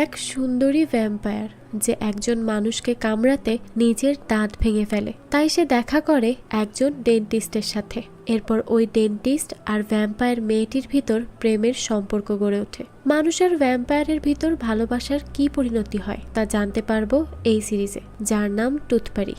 এক সুন্দরী ভ্যাম্পায়ার যে একজন মানুষকে কামড়াতে নিজের দাঁত ভেঙে ফেলে। তাই সে দেখা করে একজন ডেন্টিস্টের সাথে। এরপর ওই ডেন্টিস্ট আর ভ্যাম্পায়ার মেয়েটির ভিতর প্রেমের সম্পর্ক গড়ে ওঠে। মানুষ আর ভ্যাম্পায়ারের ভিতর ভালোবাসার কি পরিণতি হয় তা জানতে পারবো এই সিরিজে, যার নাম টুথপারি।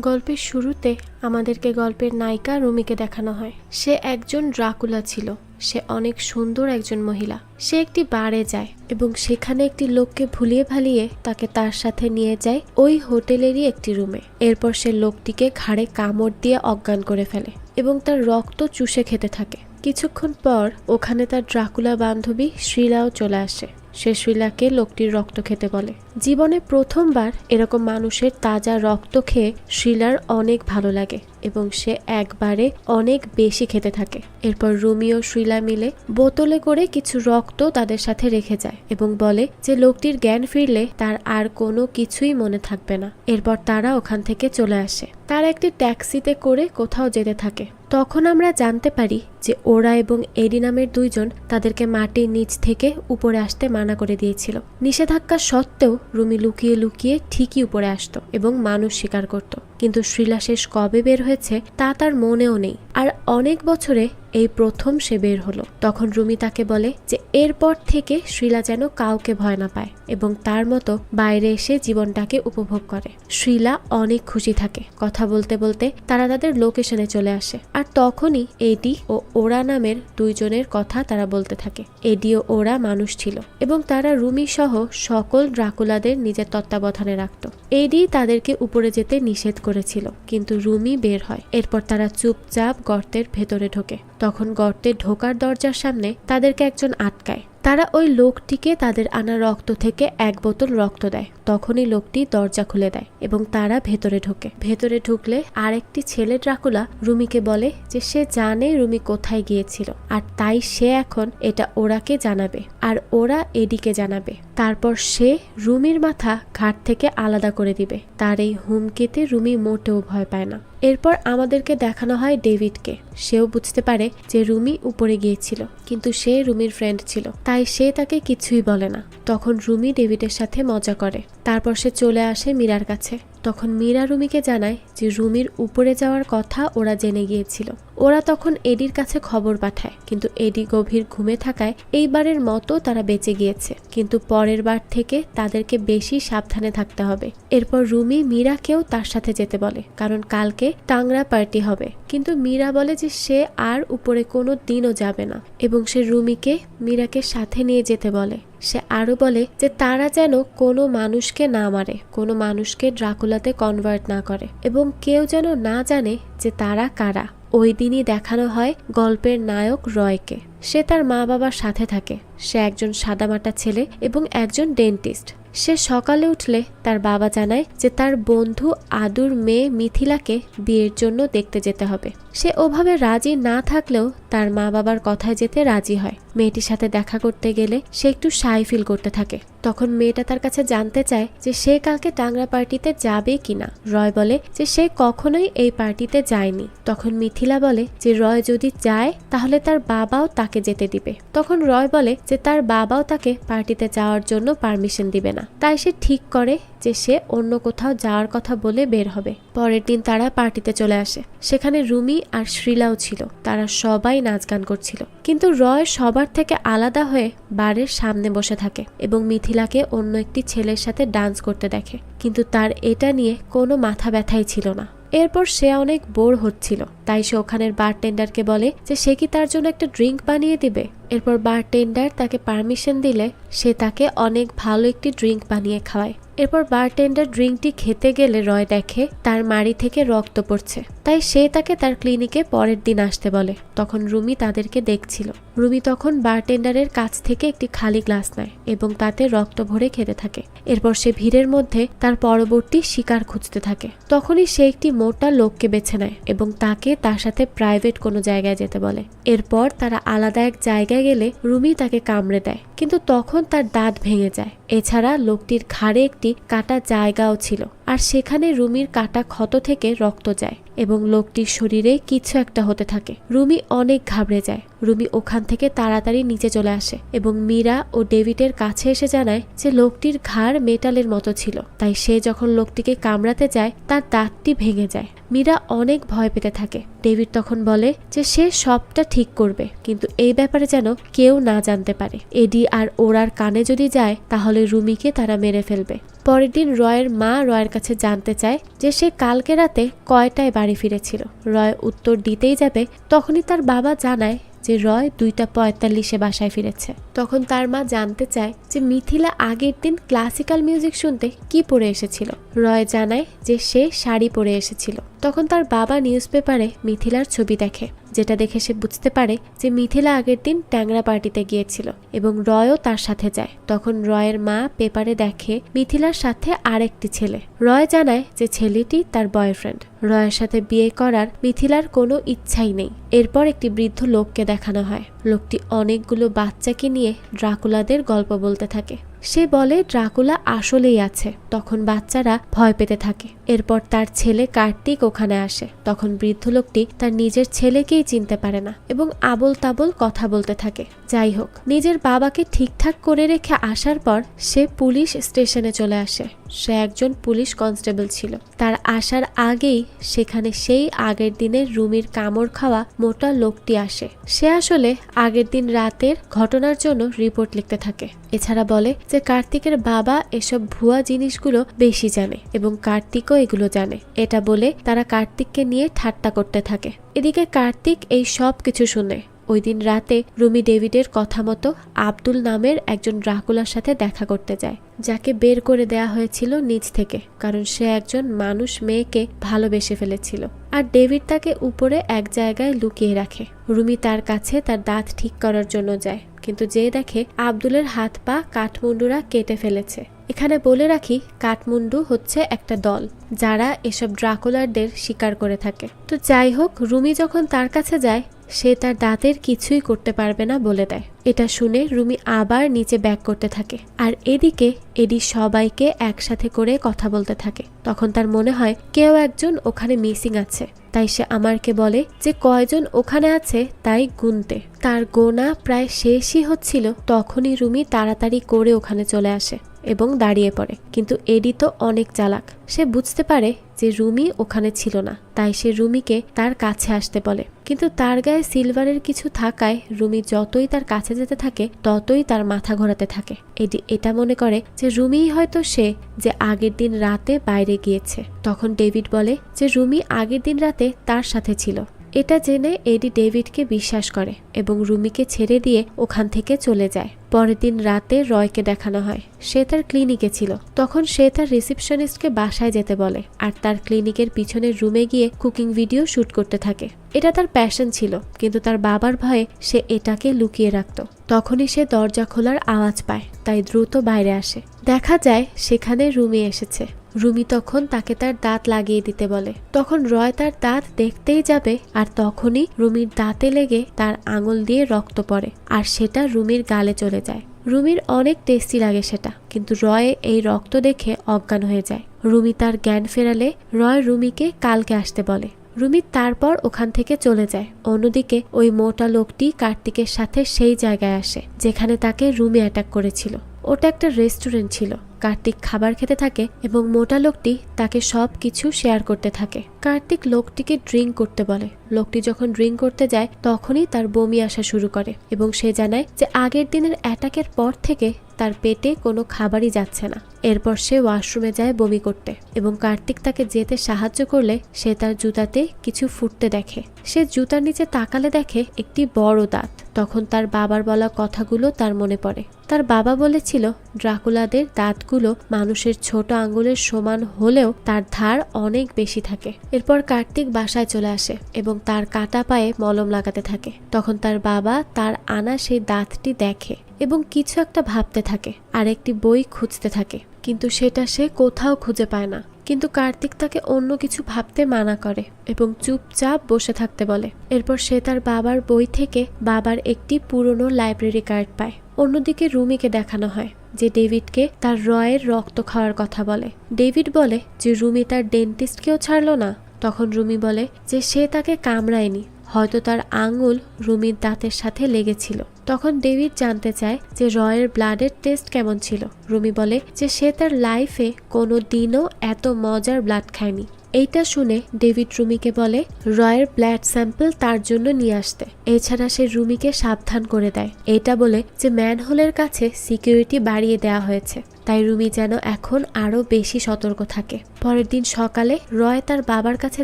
গল্পের শুরুতে আমাদেরকে গল্পের নায়িকা রুমিকে দেখানো হয়। সে একজন ড্রাকুলা ছিল। সে অনেক সুন্দর একজন মহিলা। সে একটি বারে যায় এবং সেখানে একটি লোককে ভুলিয়ে ভালিয়ে তাকে তার সাথে নিয়ে যায় ওই হোটেলেরই একটি রুমে। এরপর সে লোকটিকে ঘাড়ে কামড় দিয়ে অজ্ঞান করে ফেলে এবং তার রক্ত চুষে খেতে থাকে। কিছুক্ষণ পর ওখানে তার ড্রাকুলা বান্ধবী শ্রীলাও চলে আসে। সে শ্রীলাকে লোকটির রক্ত খেতে বলে। জীবনে প্রথমবার এরকম মানুষের তাজা রক্ত খেয়ে শ্রীলার অনেক ভালো লাগে এবং সে একবারে অনেক বেশি খেতে থাকে। এরপর রুমি ও শ্রীলা মিলে বোতলে করে কিছু রক্ত তাদের সাথে রেখে যায় এবং বলে যে লোকটির জ্ঞান ফিরলে তার আর কোনো কিছুই মনে থাকবে না। এরপর তারা ওখান থেকে চলে আসে। তারা একটি ট্যাক্সিতে করে কোথাও যেতে থাকে। তখন আমরা জানতে পারি যে ওরা এবং এডি নামের দুইজন তাদেরকে মাটির নিচ থেকে উপরে আসতে মানা করে দিয়েছিল। নিষেধাজ্ঞা সত্ত্বেও রুমি লুকিয়ে লুকিয়ে ঠিকই উপরে আসতো এবং মানুষ শিকার করত। কিন্তু শ্রীলা শেষ কবে বের হয়েছে তা তার মনেও নেই। আর অনেক বছরে এই প্রথম সে বের হলো। তখন রুমি তাকে বলে যে এরপর থেকে শ্রীলা যেন কাউকে ভয় না পায় এবং তার মতো বাইরে এসে জীবনটাকে উপভোগ করে। শ্রীলা অনেক খুশি থাকে। কথা বলতে বলতে তারা তাদের লোকেশনে চলে আসে। আর তখনই এডি ও ওরা নামের দুইজনের কথা তারা বলতে থাকে। এডি ও ওরা মানুষ ছিল এবং তারা রুমি সহ সকল ড্রাকুলাদের নিজের তত্ত্বাবধানে রাখত। এডি তাদেরকে উপরে যেতে নিষেধ করেছিল, কিন্তু রুমি বের হয়। এরপর তারা চুপচাপ গর্তের ভেতরে ঢোকে। তখন গর্তে ঢোকার দরজার সামনে তাদেরকে একজন আটকায়। তারা ওই লোকটিকে তাদের আনা রক্ত থেকে এক বোতল রক্ত দেয়। তখনই লোকটি দরজা খুলে দেয় এবং তারা ভেতরে ঢোকে। ভেতরে ঢুকলে আরেকটি ছেলে ড্রাকুলা রুমিকে বলে যে সে জানে রুমি কোথায় গিয়েছিল আর তাই সে এখন এটা ওরাকে জানাবে আর ওরা এডিকে জানাবে। তারপর সে রুমির মাথা ঘাট থেকে আলাদা করে দিবে। তার এই হুমকিতে রুমি মোটেও ভয় পায় না। এরপর আমাদেরকে দেখানো হয় ডেভিডকে। সেও বুঝতে পারে যে রুমি উপরে গিয়েছিল, কিন্তু সে রুমির ফ্রেন্ড ছিল, তাই সে তাকে কিছুই বলে না। তখন রুমি ডেভিডের সাথে মজা করে। তারপর সে চলে আসে মীরার কাছে। তখন মীরা রুমিকে জানায় যে রুমির উপরে যাওয়ার কথা ওরা জেনে গিয়েছিল। ওরা তখন এডির কাছে খবর পাঠায়, কিন্তু এডি গভীর ঘুমে থাকায় এইবারের মতো তারা বেঁচে গিয়েছে, কিন্তু পরের বার থেকে তাদেরকে বেশি সাবধানে থাকতে হবে। এরপর রুমি মীরাকেও তার সাথে যেতে বলে, কারণ কালকে টাংরা পার্টি হবে। কিন্তু মীরা বলে যে সে আর উপরে কোনো দিনও যাবে না এবং সে রুমিকে মীরাকে সাথে নিয়ে যেতে বলে। সে আরো বলে যে তারা যেন কোনো মানুষকে না মারে, কোনো মানুষকে ড্রাকুলাতে কনভার্ট না করে এবং কেউ যেন না জানে যে তারা কারা। ওই দিনই দেখানো হয় গল্পের নায়ক রয়কে। সে তার মা বাবার সাথে থাকে। সে একজন সাদামাটা ছেলে এবং একজন ডেন্টিস্ট। সে সকালে উঠলে তার বাবা জানায় যে তার বন্ধু আদুর মেয়ে মিথিলাকে বিয়ের জন্য দেখতে যেতে হবে। সে ওভাবে রাজি না থাকলেও তার মা বাবার কথায় যেতে রাজি হয়। মেয়েটির সাথে দেখা করতে গেলে সে একটু শাই ফিল করতে থাকে। তখন মেয়েটা তার কাছে জানতে চায় যে সে কালকে টাংরা পার্টিতে যাবে কিনা। রয় বলে যে সে কখনোই এই পার্টিতে যায়নি। তখন মিথিলা বলে যে রয় যদি যায় তাহলে তার বাবাও তাকে যেতে দিবে। তখন রয় বলে যে তার বাবাও তাকে পার্টিতে যাওয়ার জন্য পারমিশন দিবে না। তাই সে ঠিক করে যে সে অন্য কোথাও যাওয়ার কথা বলে বের হবে। পরের দিন তারা পার্টিতে চলে আসে। সেখানে রুমি আর শ্রীলাও ছিল। তারা সবাই নাচ গান করছিল, কিন্তু রয় সবার থেকে আলাদা হয়ে বারের সামনে বসে থাকে এবং মিথিলাকে অন্য একটি ছেলের সাথে ডান্স করতে দেখে, কিন্তু তার এটা নিয়ে কোনো মাথা ব্যথাই ছিল না। এরপর সে অনেক বোর হচ্ছিল, তাই সে ওখানের বারটেন্ডারকে বলে যে সে কি তার জন্য একটা ড্রিঙ্ক বানিয়ে দিবে। এরপর বারটেন্ডার তাকে পারমিশন দিলে সে তাকে অনেক ভালো একটি ড্রিঙ্ক বানিয়ে খাওয়ায়। এরপর বারটেন্ডার ড্রিঙ্কটি খেতে গেলে রয় দেখে তার মাড়ি থেকে রক্ত পড়ছে, তাই সে তাকে তার ক্লিনিকে পরের দিন আসতে বলে। তখন রুমি তাদেরকে দেখছিল। রুমি তখন বারটেন্ডারের কাছ থেকে একটি খালি গ্লাস নেয় এবং তাতে রক্ত ভরে খেতে থাকে। এরপর সে ভিড়ের মধ্যে তার পরবর্তী শিকার খুঁজতে থাকে। তখনই সে একটি মোটা লোককে বেছে নেয় এবং তাকে তার সাথে প্রাইভেট কোনো জায়গায় যেতে বলে। এরপর তারা আলাদা এক জায়গায় গেলে রুমি তাকে কামড়ে দেয় কিন্তু তখন তার দাঁত ভেঙে যায়। এছাড়া লোকটির ঘাড়ে একটি কাটা জায়গাও ছিল, আর সেখানে রুমির কাটা ক্ষত থেকে রক্ত যায় এবং লোকটির শরীরে কিছু একটা হতে থাকে। রুমি অনেক ঘাবড়ে যায়। রুমি ওখান থেকে তাড়াতাড়ি নিচে চলে আসে এবং মীরা ও ডেভিডের কাছে এসে জানায় যে লোকটির ঘাড় মেটালের মতো ছিল, তাই সে যখন লোকটিকে কামড়াতে যায় তার দাঁতটি ভেঙে যায়। মীরা অনেক ভয় পেতে থাকে। ডেভিড তখন বলে যে সে সবটা ঠিক করবে, কিন্তু এই ব্যাপারে যেন কেউ না জানতে পারে। এডি আর ওরার কানে যদি যায় তাহলে রুমিকে তারা মেরে ফেলবে। পরের দিন রয়ের মা রয়ের কাছে জানতে চায় যে সে কালকে রাতে কয়টায় বাড়ি ফিরেছিল। রয় উত্তর দিতেই যাবে, তখনই তার বাবা জানায় যে রয় 2:45 বাসায় ফিরেছে। তখন তার মা জানতে চায় যে মিথিলা আগের দিন ক্লাসিক্যাল মিউজিক শুনতে কি পরে এসেছিল। রয় জানায় যে সে শাড়ি পরে এসেছিল। তখন তার বাবা নিউজ পেপারে মিথিলার ছবি দেখে, যেটা দেখে সে বুঝতে পারে যে মিথিলা আগের দিন ট্যাংরা পার্টিতে গিয়েছিল এবং রয়ও তার সাথে যায়। তখন রয়ের মা পেপারে দেখে মিথিলার সাথে আরেকটি ছেলে। রয় জানায় যে ছেলেটি তার বয়ফ্রেন্ড। রয়ের সাথে বিয়ে করার মিথিলার কোনো ইচ্ছাই নেই। এরপর একটি বৃদ্ধ লোককে দেখানো হয়। লোকটি অনেকগুলো বাচ্চাকে নিয়ে ড্রাকুলাদের গল্প বলতে থাকে। সে বলে ড্রাকুলা আসলেই আছে। তখন বাচ্চারা ভয় পেতে থাকে। এরপর তার ছেলে কার্তিক ওখানে আসে। তখন বৃদ্ধ লোকটি তার নিজের ছেলেকেই চিনতে পারে না এবং আবোল তাবোল কথা বলতে থাকে। যাই হোক, নিজের বাবাকে ঠিকঠাক করে রেখে আসার পর সে পুলিশ স্টেশনে চলে আসে। সে একজন পুলিশ কনস্টেবল ছিল। তার আসার আগেই সেখানে সেই আগের দিনের রুমির কামড় খাওয়া মোটা লোকটি আসে। সে আসলে আগের দিন রাতের ঘটনার জন্য রিপোর্ট লিখতে থাকে। এছাড়া বলে যে কার্তিকের বাবা এসব ভুয়া জিনিসগুলো বেশি জানে এবং কার্তিকও এগুলো জানে। এটা বলে তারা কার্তিককে নিয়ে ঠাট্টা করতে থাকে। এদিকে কার্তিক এই সব কিছু শুনে ওই দিন রাতে রুমি ডেভিডের কথা মতো আব্দুল নামের একজন ড্রাকুলার সাথে দেখা করতে যায়, যাকে বের করে দেয়া হয়েছিল নিচ থেকে, কারণ সে একজন মানুষ মেয়েকে ভালোবেসে ফেলেছিল। আর ডেভিড তাকে উপরে এক জায়গায় লুকিয়ে রাখে। রুমি তার কাছে তার দাঁত ঠিক করার জন্য যায়, কিন্তু যে দেখে আব্দুলের হাত পা কাঠমুন্ডুরা কেটে ফেলেছে। এখানে বলে রাখি, কাঠমুন্ডু হচ্ছে একটা দল যারা এসব ড্রাকুলারদের শিকার করে থাকে। তো যাই হোক, রুমি যখন তার কাছে যায় সে তার দাঁতের কিছুই করতে পারবে না বলে দেয়। এটা শুনে রুমি আবার নিচে ব্যাক করতে থাকে। আর এদিকে এডি সবাইকে একসাথে করে কথা বলতে থাকে। তখন তার মনে হয় কেউ একজন ওখানে মিসিং আছে, তাই সে আমারকে বলে যে কয়জন ওখানে আছে তাই গুনতে। তার গোনা প্রায় শেষই হচ্ছিল, তখনই রুমি তাড়াতাড়ি করে ওখানে চলে আসে এবং দাঁড়িয়ে পড়ে। কিন্তু এডি তো অনেক চালাক। সে বুঝতে পারে যে রুমি ওখানে ছিল না, তাই সে রুমিকে তার কাছে আসতে বলে। কিন্তু তার গায়ে সিলভারের কিছু থাকায় রুমি যতই তার কাছে যেতে থাকে ততই তার মাথা ঘোরাতে থাকে। এডি এটা মনে করে যে রুমিই হয়তো সে যে আগের দিন রাতে বাইরে গিয়েছে। তখন ডেভিড বলে যে রুমি আগের দিন রাতে তার সাথে ছিল। এটা জেনে এডি ডেভিডকে বিশ্বাস করে এবং রুমিকে ছেড়ে দিয়ে ওখান থেকে চলে যায়। পরের দিন রাতে রয়কে দেখানো হয়। সে তার ক্লিনিকে ছিল। তখন সে তার রিসেপশনিস্টকে বাসায় যেতে বলে আর তার ক্লিনিকের পিছনের রুমে গিয়ে কুকিং ভিডিও শুট করতে থাকে। এটা তার প্যাশন ছিল, কিন্তু তার বাবার ভয়ে সে এটাকে লুকিয়ে রাখত। তখনই সে দরজা খোলার আওয়াজ পায়, তাই দ্রুত বাইরে আসে। দেখা যায় সেখানে রুমি এসেছে। রুমি তখন তাকে তার দাঁত লাগিয়ে দিতে বলে। তখন রয় তার দাঁত দেখতেই যাবে আর তখনই রুমির দাঁতে লেগে তার আঙুল দিয়ে রক্ত পড়ে আর সেটা রুমির গালে চলে যায়। রুমির অনেক টেস্টি লাগে সেটা, কিন্তু রয় এই রক্ত দেখে অজ্ঞান হয়ে যায়। রুমি তার জ্ঞান ফেরালে রয় রুমিকে কালকে আসতে বলে। রুমি তারপর ওখান থেকে চলে যায়। অন্যদিকে ওই মোটা লোকটি কার্তিকের সাথে সেই জায়গায় আসে যেখানে তাকে রুমি অ্যাটাক করেছিল। ওটা একটা রেস্টুরেন্ট ছিল। কার্তিক খাবার খেতে থাকে এবং মোটা লোকটি তাকে সব কিছু শেয়ার করতে থাকে। কার্তিক লোকটিকে ড্রিঙ্ক করতে বলে। লোকটি যখন ড্রিঙ্ক করতে যায় তখনই তার বমি আসা শুরু করে এবং সে জানায় যে আগের দিনের অ্যাটাকের পর থেকে তার পেটে কোনো খাবারই যাচ্ছে না। এরপর সে ওয়াশরুমে যায় বমি করতে এবং কার্তিক তাকে যেতে সাহায্য করলে সে তার জুতাতে কিছু ফুটতে দেখে। সে জুতার নিচে তাকালে দেখে একটি বড় দাঁত। তখন তার বাবার বলা কথাগুলো তার মনে পড়ে। তার বাবা বলেছিল ড্রাকুলাদের দাঁতগুলো মানুষের ছোট আঙ্গুলের সমান হলেও তার ধার অনেক বেশি থাকে। এরপর কার্তিক বাসায় চলে আসে এবং তার কাটা পায়ে মলম লাগাতে থাকে। তখন তার বাবা তার আনা সেই দাঁতটি দেখে এবং কিছু একটা ভাবতে থাকে আর একটি বই খুঁজতে থাকে, কিন্তু সেটা সে কোথাও খুঁজে পায় না। কিন্তু কার্তিক তাকে অন্য কিছু ভাবতে মানা করে এবং চুপচাপ বসে থাকতে বলে। এরপর সে তার বাবার বই থেকে বাবার একটি পুরনো লাইব্রেরি কার্ড পায়। অন্যদিকে রুমিকে দেখানো হয় যে ডেভিডকে তার রয়ের রক্ত খাওয়ার কথা বলে। ডেভিড বলে যে রুমি তার ডেন্টিস্টকেও ছাড়লো না। তখন রুমি বলে যে সে তাকে কামড়ায়নি, হয়তো তার আঙুল রুমির দাঁতের সাথে লেগেছিল। তখন ডেভিড জানতে চায় যে রয়ের ব্লাডের টেস্ট কেমন ছিল। রুমি বলে যে সে তার লাইফে কোনো দিনও এত মজার ব্লাড খায়নি। এইটা শুনে ডেভিড রুমিকে বলে রয়ের ব্লাড স্যাম্পল তার জন্য নিয়ে আসতে। এছাড়া সে রুমিকে সাবধান করে দেয়, এটা বলে যে ম্যানহোলের কাছে সিকিউরিটি বাড়িয়ে দেওয়া হয়েছে, তাই রুমি যেন এখন আরো বেশি সতর্ক থাকে। পরের দিন সকালে রয় তার বাবার কাছে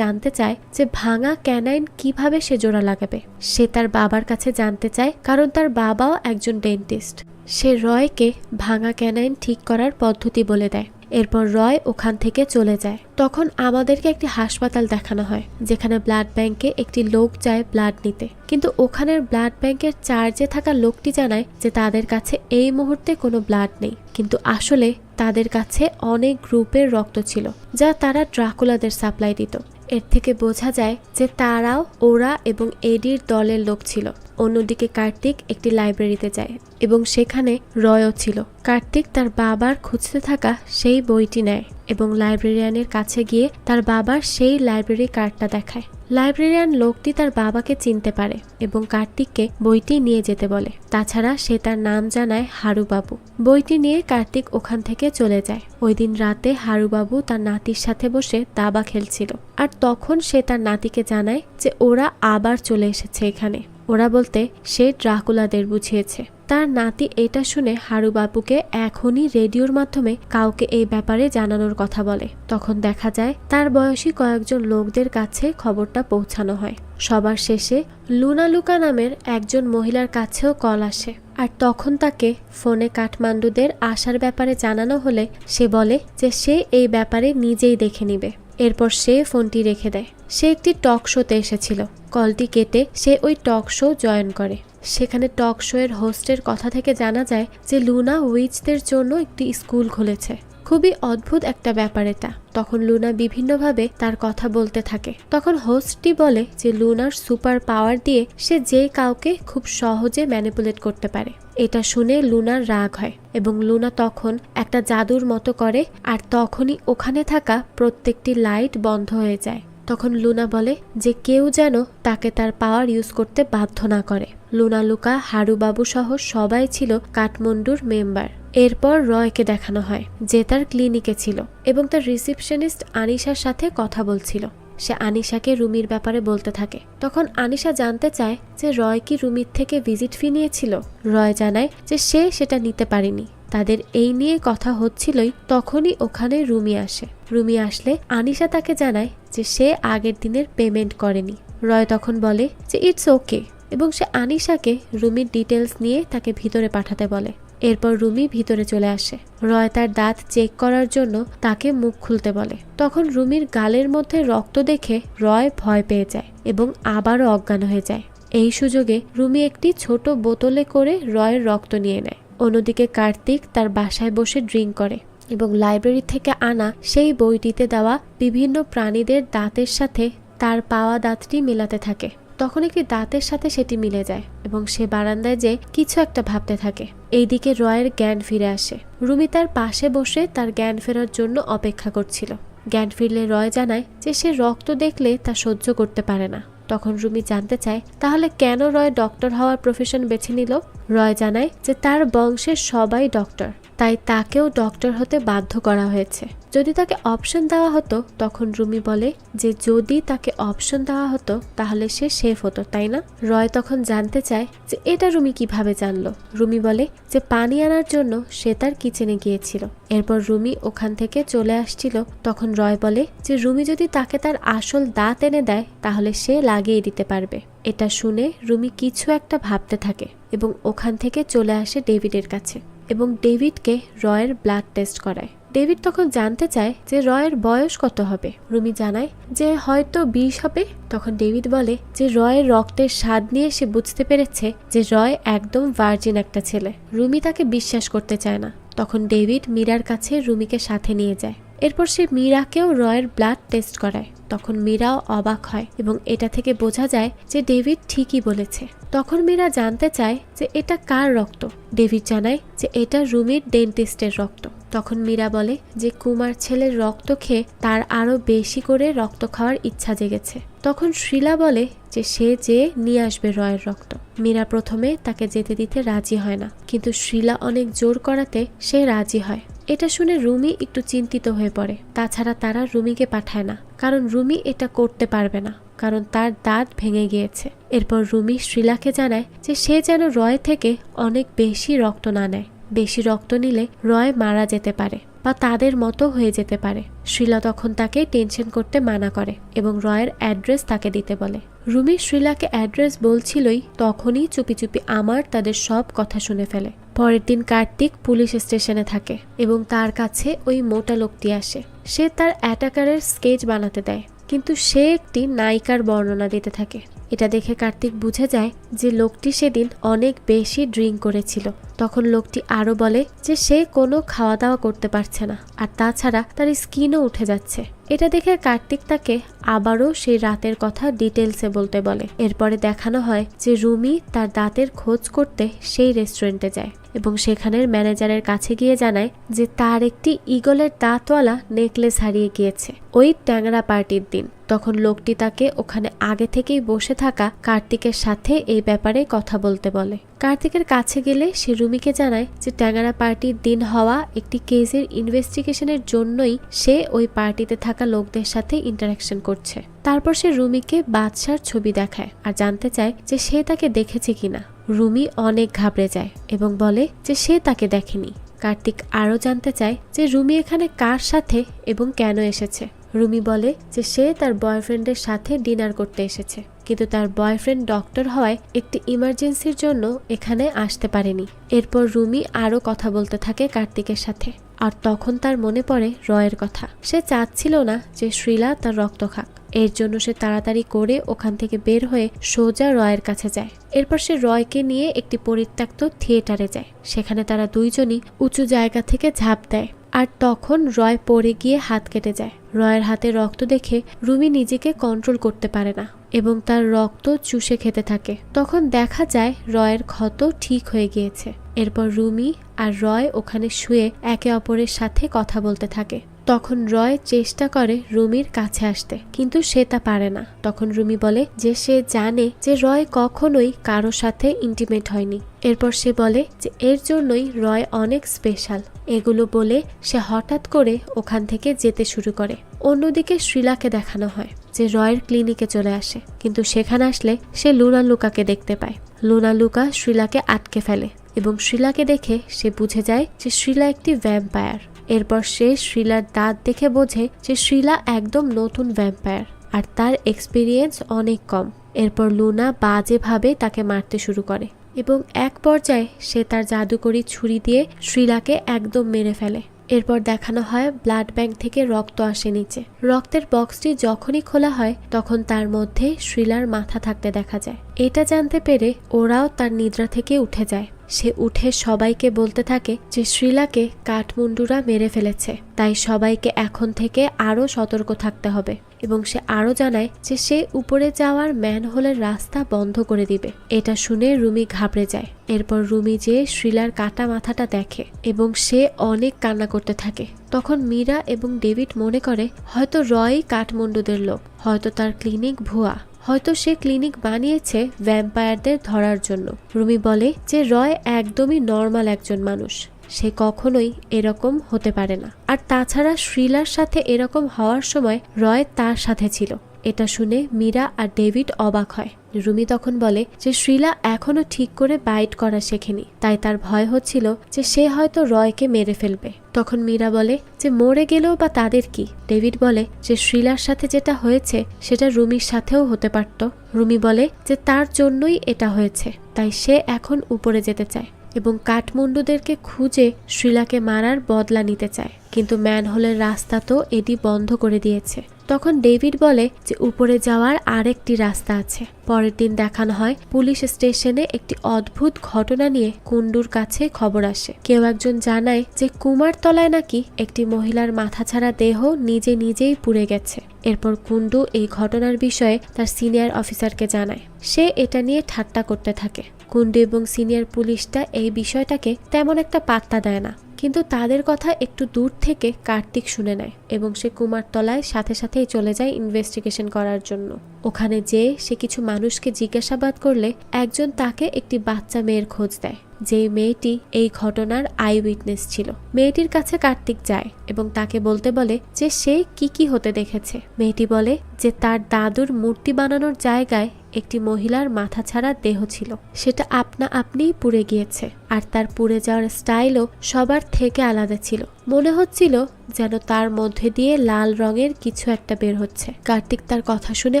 জানতে চায় যে ভাঙা ক্যানাইন কিভাবে সে জোড়া লাগাবে। সে তার বাবার কাছে জানতে চায় কারণ তার বাবাও একজন ডেন্টিস্ট। সে রয়কে ভাঙা ক্যানাইন ঠিক করার পদ্ধতি বলে দেয়। এরপর রয় ওখান থেকে চলে যায়। তখন আমাদেরকে একটি হাসপাতাল দেখানো হয় যেখানে ব্লাড ব্যাংকে একটি লোক যায় ব্লাড নিতে, কিন্তু ওখানের ব্লাড ব্যাংকের চার্জে থাকা লোকটি জানায় যে তাদের কাছে এই মুহূর্তে কোনো ব্লাড নেই, কিন্তু আসলে তাদের কাছে অনেক গ্রুপের রক্ত ছিল যা তারা ড্রাকুলাদের সাপ্লাই দিত। এর থেকে বোঝা যায় যে তারাও ওরা এবং এডির দলের লোক ছিল। অন্যদিকে কার্তিক একটি লাইব্রেরিতে যায় এবং সেখানে রয়ও ছিল। কার্তিক তার বাবার খুঁজতে থাকা সেই বইটি নেয় এবং লাইব্রেরিয়ানের কাছে গিয়ে তার বাবার সেই লাইব্রেরি কার্ডটা দেখায়। লাইব্রেরিয়ান লোকটি তার বাবাকে চিনতে পারে এবং কার্তিককে বইটি নিয়ে যেতে বলে। তাছাড়া সে তার নাম জানায় হারুবাবু। বইটি নিয়ে কার্তিক ওখান থেকে চলে যায়। ওই দিন রাতে হারুবাবু তার নাতির সাথে বসে দাবা খেলছিল, আর তখন সে তার নাতিকে জানায় যে ওরা আবার চলে এসেছে এখানে। ওরা বলতে সে ড্রাকুলাদের বুঝিয়েছে। তার নাতি এটা শুনে হারুবাবুকে এখনই রেডিওর মাধ্যমে কাউকে এই ব্যাপারে জানানোর কথা বলে। তখন দেখা যায় তার বয়সী কয়েকজন লোকদের কাছে খবরটা পৌঁছানো হয়। সবার শেষে লুনা লুকা নামের একজন মহিলার কাছেও কল আসে, আর তখন তাকে ফোনে কাঠমান্ডুদের আসার ব্যাপারে জানানো হলে সে বলে যে সে এই ব্যাপারে নিজেই দেখে নিবে। এরপর সে ফোনটি রেখে দেয়। সে একটি টক শোতে এসেছিল। কলটি কেটে সে ওই টক শো জয়েন করে। সেখানে টক শো এর হোস্টের কথা থেকে জানা যায় যে লুনা উইচদের জন্য একটি স্কুল খুলেছে। খুবই অদ্ভুত একটা ব্যাপার এটা। তখন লুনা বিভিন্নভাবে তার কথা বলতে থাকে। তখন হোস্টটি বলে যে লুনার সুপার পাওয়ার দিয়ে সে যে কাউকে খুব সহজে ম্যানিপুলেট করতে পারে। এটা শুনে লুনার রাগ হয় এবং লুনা তখন একটা জাদুর মতো করে, আর তখনই ওখানে থাকা প্রত্যেকটি লাইট বন্ধ হয়ে যায়। তখন লুনা বলে যে কেউ যেন তাকে তার পাওয়ার ইউজ করতে বাধ্য না করে। লুনা লুকা, হারুবাবু সহ সবাই ছিল কাঠমান্ডুর মেম্বার। এরপর রয়কে দেখানো হয় যে তার ক্লিনিকে ছিল এবং তার রিসিপশনিস্ট আনিশার সাথে কথা বলছিল। সে আনিশাকে রুমির ব্যাপারে বলতে থাকে। তখন আনিশা জানতে চায় যে রয় কি রুমির থেকে ভিজিট ফি নিয়েছিল। রয় জানায় যে সে সেটা নিতে পারেনি। তাদের এই নিয়ে কথা হচ্ছিলই তখনই ওখানে রুমি আসে। রুমি আসলে আনিশা তাকে জানায় যে সে আগের দিনের পেমেন্ট করেনি। রয় তখন বলে যে ইটস ওকে এবং সে আনিশাকে রুমির ডিটেলস নিয়ে তাকে ভিতরে পাঠাতে বলে। এরপর রুমি ভিতরে চলে আসে। রয় তার দাঁত চেক করার জন্য তাকে মুখ খুলতে বলে। তখন রুমির গালের মধ্যে রক্ত দেখে রয় ভয় পেয়ে যায় এবং আবারও অজ্ঞান হয়ে যায়। এই সুযোগে রুমি একটি ছোট বোতলে করে রয়ের রক্ত নিয়ে নেয়। অন্যদিকে কার্তিক তার বাসায় বসে ড্রিঙ্ক করে এবং লাইব্রেরি থেকে আনা সেই বইটিতে দেওয়া বিভিন্ন প্রাণীদের দাঁতের সাথে তার পাওয়া দাঁতটি মেলাতে থাকে। তখন একটি দাঁতের সাথে সেটি মিলে যায় এবং সে বারান্দায় যে কিছু একটা ভাবতে থাকে। এইদিকে রয়ের জ্ঞান ফিরে আসে। রুমি তার পাশে বসে তার জ্ঞান ফেরার জন্য অপেক্ষা করছিল। জ্ঞান ফিরলে রয় জানায় যে সে রক্ত দেখলে তা সহ্য করতে পারে না। তখন রুমি জানতে চায় তাহলে কেন রয় ডক্টর হওয়ার প্রফেশন বেছে নিল। রয় জানায় যে তার বংশের সবাই ডক্টর, তাই তাকেও ডক্টর হতে বাধ্য করা হয়েছে। যদি তাকে অপশন দেওয়া হতো, তখন রুমি বলে যে যদি তাকে অপশন দেওয়া হতো তাহলে সে শেফ হতো, তাই না? রয় তখন জানতে চায় যে এটা রুমি কিভাবে জানলো। রুমি বলে যে পানি আনার জন্য সে তার কিচেনে গিয়েছিল। এরপর রুমি ওখান থেকে চলে আসছিল। তখন রয় বলে যে রুমি যদি তাকে তার আসল দাঁত এনে দেয় তাহলে সে লাগিয়ে দিতে পারবে। এটা শুনে রুমি কিছু একটা ভাবতে থাকে এবং ওখান থেকে চলে আসে ডেভিডের কাছে এবং ডেভিডকে রয়ের ব্লাড টেস্ট করায়। ডেভিড তখন জানতে চায় যে রয়ের বয়স কত হবে। রুমি জানায় যে হয়তো 20 হবে। তখন ডেভিড বলে যে রয়ের রক্তের স্বাদ নিয়ে সে বুঝতে পেরেছে যে রয় একদম ভার্জিন একটা ছেলে। রুমি তাকে বিশ্বাস করতে চায় না। তখন ডেভিড মীরার কাছে রুমিকে সাথে নিয়ে যায় এরপর সে মীরাকেও রয়ের ব্লাড টেস্ট করায়। তখন মীরাও অবাক হয় এবং এটা থেকে বোঝা যায় যে ডেভিড ঠিকই বলেছে। তখন মীরা জানতে চায় যে এটা কার রক্ত। ডেভিড জানায় যে এটা রুমির ডেন্টিস্টের রক্ত। তখন মীরা বলে যে কুমার ছেলের রক্ত খেয়ে তার আরো বেশি করে রক্ত খাওয়ার ইচ্ছা জেগেছে। তখন শ্রীলা বলে যে সে যে নিয়ে আসবে রয়ের রক্ত। মীরা প্রথমে তাকে যেতে দিতে রাজি হয় না, কিন্তু শ্রীলা অনেক জোর করাতে সে রাজি হয়। এটা শুনে রুমি একটু চিন্তিত হয়ে পড়ে। তাছাড়া তারা রুমিকে পাঠায় না, কারণ রুমি এটা করতে পারবে না, কারণ তার দাঁত ভেঙে গিয়েছে। এরপর রুমি শ্রীলাকে জানায় যে সে যেন রয় থেকে অনেক বেশি রক্ত না নেয়। বেশি রক্ত নিলে রয় মারা যেতে পারে বা তাদের মতো হয়ে যেতে পারে। শ্রীলা তখন তাকে টেনশন করতে মানা করে এবং রয়ের অ্যাড্রেস তাকে দিতে বলে। রুমি শ্রীলাকে অ্যাড্রেস বলছিলই তখনই চুপি চুপি আমার তাদের সব কথা শুনে ফেলে। পরের দিন কার্তিক পুলিশ স্টেশনে থাকে এবং তার কাছে ওই মোটা লোকটি আসে। সে তার অ্যাটাকারের স্কেচ বানাতে দেয়, কিন্তু সে একটি নায়িকার বর্ণনা দিতে থাকে। এটা দেখে কার্তিক বুঝে যায় যে লোকটি সেদিন অনেক বেশি ড্রিঙ্ক করেছিল। তখন লোকটি আরো বলে যে সে কোনো খাওয়া দাওয়া করতে পারছে না, আর তাছাড়া তার স্কিনও উঠে যাচ্ছে। এটা দেখে কার্তিক তাকে আবারও সেই রাতের কথা ডিটেলসে বলতে বলে। এরপরে দেখানো হয় যে রুমি তার দাঁতের খোঁজ করতে সেই রেস্টুরেন্টে যায় এবং সেখানের ম্যানেজারের কাছে গিয়ে জানায় যে তার একটি ঈগলের দাঁতওয়ালা নেকলেস হারিয়ে গিয়েছে ওই ট্যাংরা পার্টির দিন। তখন লোকটি তাকে ওখানে আগে থেকেই বসে থাকা কার্তিকের সাথে এই ব্যাপারে কথা বলতে বলে। কার্তিকের কাছে গেলে সে রুমিকে জানায় যে ট্যাংরা পার্টির দিন হওয়া একটি কেসের ইনভেস্টিগেশনের জন্যই সে ওই পার্টিতে থাকা লোকদের সাথে ইন্টারাকশন করছে। তারপর সে রুমিকে বাদশার ছবি দেখায় আর জানতে চায় যে সে তাকে দেখেছে কিনা। রুমি অনেক ঘাবড়ে যায় এবং বলে যে সে তাকে দেখেনি। কার্তিক আরও জানতে চায় যে রুমি এখানে কার সাথে এবং কেন এসেছে। রুমি বলে যে সে তার বয়ফ্রেন্ডের সাথে ডিনার করতে এসেছে, কিন্তু তার বয়ফ্রেন্ড ডক্টর হওয়ায় একটি ইমার্জেন্সির জন্য এখানে আসতে পারেনি। এরপর রুমি আরও কথা বলতে থাকে কার্তিকের সাথে, আর তখন তার মনে পড়ে রয়ের কথা। সে চাচ্ছিল না যে শ্রীলা তার রক্ত খাক, এর জন্য সে তাড়াতাড়ি করে ওখান থেকে বের হয়ে সোজা রয়ের কাছে যায়। এরপর সে রয়কে নিয়ে একটি পরিত্যক্ত থিয়েটারে যায়। সেখানে তারা দুইজনই উঁচু জায়গা থেকে ঝাঁপ দেয়, আর তখন রয় পড়ে গিয়ে হাত কেটে যায়। রয়ের হাতে রক্ত দেখে রুমি নিজেকে কন্ট্রোল করতে পারে না এবং তার রক্ত চুষে খেতে থাকে। তখন দেখা যায় রয়ের ক্ষত ঠিক হয়ে গিয়েছে। এরপর রুমি আর রয় ওখানে শুয়ে একে অপরের সাথে কথা বলতে থাকে। তখন রয় চেষ্টা করে রুমির কাছে আসতে, কিন্তু সে তা পারে না। তখন রুমি বলে যে সে জানে যে রয় কখনোই কারো সাথে ইন্টিমেট হয়নি। এরপর সে বলে যে এর জন্যই রয় অনেক স্পেশাল। এগুলো বলে সে হঠাৎ করে ওখান থেকে যেতে শুরু করে। অন্যদিকে শ্রীলাকে দেখানো হয় যে রয়ের ক্লিনিকে চলে আসে, কিন্তু সেখানে আসলে সে লুনা লুকাকে দেখতে পায়। লুনা লুকা শ্রীলাকে আটকে ফেলে এবং শ্রীলাকে দেখে সে বুঝে যায় যে শ্রীলা একটি ভ্যাম্পায়ার। এরপর সে শ্রীলার দাঁত দেখে বোঝে যে শ্রীলা একদম নতুন ভ্যাম্পায়ার আর তার এক্সপিরিয়েন্স অনেক কম। এরপর লুনা বাজেভাবে তাকে মারতে শুরু করে এবং এক পর্যায়ে সে তার জাদুকরি ছুরি দিয়ে শ্রীলাকে একদম মেরে ফেলে। এরপর দেখানো হয় ব্লাড ব্যাংক থেকে রক্ত আসে নিচে। রক্তের বক্সটি যখনই খোলা হয় তখন তার মধ্যে শ্রীলার মাথা থাকতে দেখা যায়। এটা জানতে পেরে ওরাও তার নিদ্রা থেকে উঠে যায়। সে উঠে সবাইকে বলতে থাকে যে শ্রীলাকে কাঠমুন্ডুরা মেরে ফেলেছে, তাই সবাইকে এখন থেকে আরো সতর্ক থাকতে হবে। এবং সে আরো জানায় যে সে উপরে যাওয়ার ম্যানহোলের রাস্তা বন্ধ করে দিবে। এটা শুনে রুমি ঘাবড়ে যায়। এরপর রুমি যে শ্রীলার কাটা মাথাটা দেখে এবং সে অনেক কান্না করতে থাকে। তখন মীরা এবং ডেভিড মনে করে হয়তো রয় কাঠমান্ডুদের লোক, হয়তো তার ক্লিনিক ভুয়া, হয়তো সে ক্লিনিক বানিয়েছে ভ্যাম্পায়ারদের ধরার জন্য। রুমি বলে যে রয় একদমই নর্মাল একজন মানুষ, সে কখনোই এরকম হতে পারে না। আর তাছাড়া শ্রীলার সাথে এরকম হওয়ার সময় রয় তার সাথে ছিল। এটা শুনে মীরা আর ডেভিড অবাক হয়। রুমি তখন বলে যে শ্রীলা এখনো ঠিক করে বাইট করা শেখেনি, তাই তার ভয় হচ্ছিল যে সে হয়তো রয়কে মেরে ফেলবে। তখন মীরা বলে যে মরে গেলেও বা তাদের কি। ডেভিড বলে যে শ্রীলার সাথে যেটা হয়েছে সেটা রুমির সাথেও হতে পারত। রুমি বলে যে তার জন্যই এটা হয়েছে, তাই সে এখন উপরে যেতে চায় এবং কাঠমান্ডুদেরকে খুঁজে শ্রীলাকে মারার বদলা নিতে চায়। কিন্তু ম্যানহোলের রাস্তা তো এডি বন্ধ করে দিয়েছে। তখন ডেভিড বলে যে উপরে যাওয়ার আরেকটি রাস্তা আছে। পরের দিন দেখানো হয় পুলিশ স্টেশনে একটি অদ্ভুত ঘটনা নিয়ে কুন্ডুর কাছে খবর আসে। কেউ একজন জানায় যে কুমারতলায় নাকি একটি মহিলার মাথাছাড়া দেহ নিজে নিজেই পুড়ে গেছে। এরপর কুন্ডু এই ঘটনার বিষয়ে তার সিনিয়র অফিসারকে জানায়। সে এটা নিয়ে ঠাট্টা করতে থাকে। কুন্ডু এবং সিনিয়র পুলিশটা এই বিষয়টাকে তেমন একটা পাত্তা দেয় না, কিন্তু তাদের কথা একটু দূর থেকে কার্তিক শুনে নেয় এবং সে কুমারতলায় সাথে সাথেই চলে যায় ইনভেস্টিগেশন করার জন্য। ওখানে যেয়ে সে কিছু মানুষকে জিজ্ঞাসাবাদ করলে একজন তাকে একটি বাচ্চা মেয়ের খোঁজ দেয়, যেই মেয়েটি এই ঘটনার আই উইটনেস ছিল। মেয়েটির কাছে কার্তিক যায় এবং তাকে বলতে বলে যে সে কি হতে দেখেছে। মেয়েটি বলে যে তার দাদুর মূর্তি বানানোর জায়গায় একটি মহিলার মাথা ছাড়া দেহ ছিল, সেটা আপনা আপনিই পুড়ে গিয়েছে, আর তার পুড়ে যাওয়ার স্টাইলও সবার থেকে আলাদা ছিল। মনে হচ্ছিল যেন তার মধ্যে দিয়ে লাল রঙের কিছু একটা বের হচ্ছে। কার্তিক তার কথা শুনে